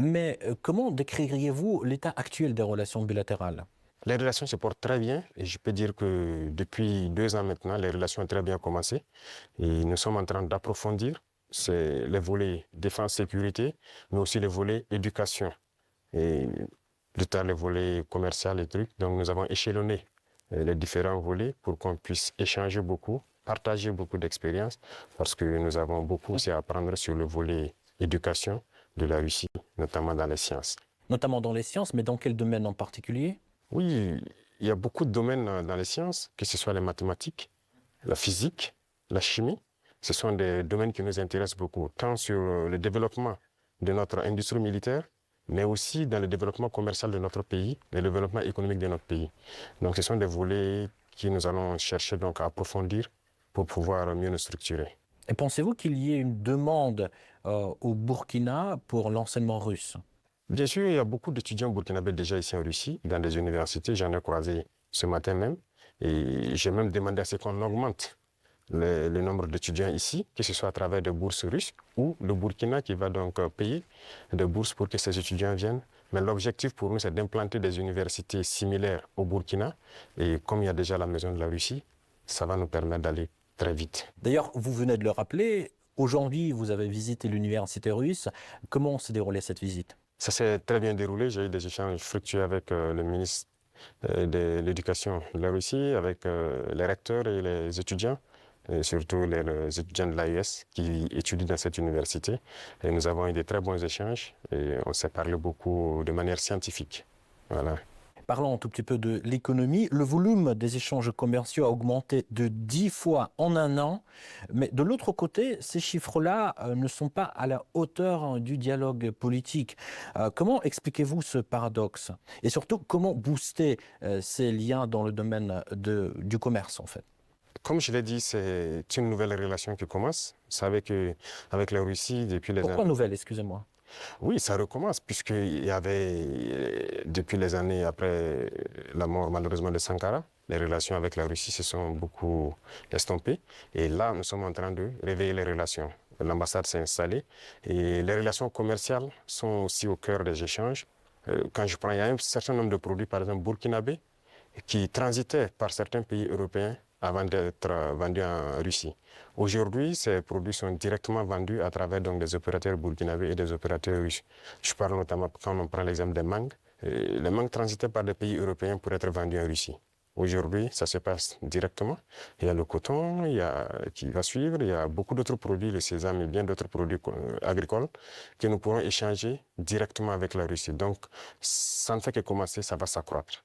Mais comment décririez-vous l'état actuel des relations bilatérales? Les relations se portent très bien et je peux dire que depuis 2 ans maintenant, les relations ont très bien commencé et nous sommes en train d'approfondir les volets défense-sécurité, mais aussi les volets éducation et plus tard les volets commercial et trucs. Donc nous avons échelonné les différents volets pour qu'on puisse échanger beaucoup, partager beaucoup d'expériences parce que nous avons beaucoup aussi à apprendre sur le volet éducation de la Russie, notamment dans les sciences. Notamment dans les sciences, mais dans quel domaine en particulier? Oui, il y a beaucoup de domaines dans les sciences, que ce soit les mathématiques, la physique, la chimie. Ce sont des domaines qui nous intéressent beaucoup, tant sur le développement de notre industrie militaire, mais aussi dans le développement commercial de notre pays, le développement économique de notre pays. Donc, ce sont des volets que nous allons chercher donc à approfondir pour pouvoir mieux nous structurer. Et pensez-vous qu'il y ait une demande au Burkina pour l'enseignement russe? Bien sûr, il y a beaucoup d'étudiants burkinabés déjà ici en Russie, dans des universités. J'en ai croisé ce matin même. Et j'ai même demandé à ce qu'on augmente le nombre d'étudiants ici, que ce soit à travers des bourses russes ou le Burkina qui va donc payer des bourses pour que ces étudiants viennent. Mais l'objectif pour nous, c'est d'implanter des universités similaires au Burkina. Et comme il y a déjà la maison de la Russie, ça va nous permettre d'aller très vite. D'ailleurs, vous venez de le rappeler, aujourd'hui, vous avez visité l'université russe. Comment s'est déroulée cette visite? Ça s'est très bien déroulé. J'ai eu des échanges fructueux avec le ministre de l'éducation de la Russie, avec les recteurs et les étudiants, et surtout les étudiants de l'AES qui étudient dans cette université. Et nous avons eu de très bons échanges et on s'est parlé beaucoup de manière scientifique. Voilà. Parlons un tout petit peu de l'économie. Le volume des échanges commerciaux a augmenté de 10 fois en un an. Mais de l'autre côté, ces chiffres-là ne sont pas à la hauteur du dialogue politique. Comment expliquez-vous ce paradoxe? Et surtout, comment booster ces liens dans le domaine du commerce, en fait? Comme je l'ai dit, c'est une nouvelle relation qui commence. Vous savez qu'avec la Russie, depuis les Pourquoi années... nouvelle, excusez-moi? Oui, ça recommence, puisqu'il y avait, depuis les années après la mort malheureusement de Sankara, les relations avec la Russie se sont beaucoup estompées. Et là, nous sommes en train de réveiller les relations. L'ambassade s'est installée et les relations commerciales sont aussi au cœur des échanges. Quand je prends, il y a un certain nombre de produits, par exemple burkinabés, qui transitaient par certains pays européens avant d'être vendus en Russie. Aujourd'hui, ces produits sont directement vendus à travers donc, des opérateurs burkinabés et des opérateurs russes. Je parle notamment quand on prend l'exemple des mangues. Les mangues transitaient par des pays européens pour être vendus en Russie. Aujourd'hui, ça se passe directement. Il y a le coton qui va suivre, il y a beaucoup d'autres produits, le sésame et bien d'autres produits agricoles que nous pourrons échanger directement avec la Russie. Donc, ça ne fait que commencer, ça va s'accroître.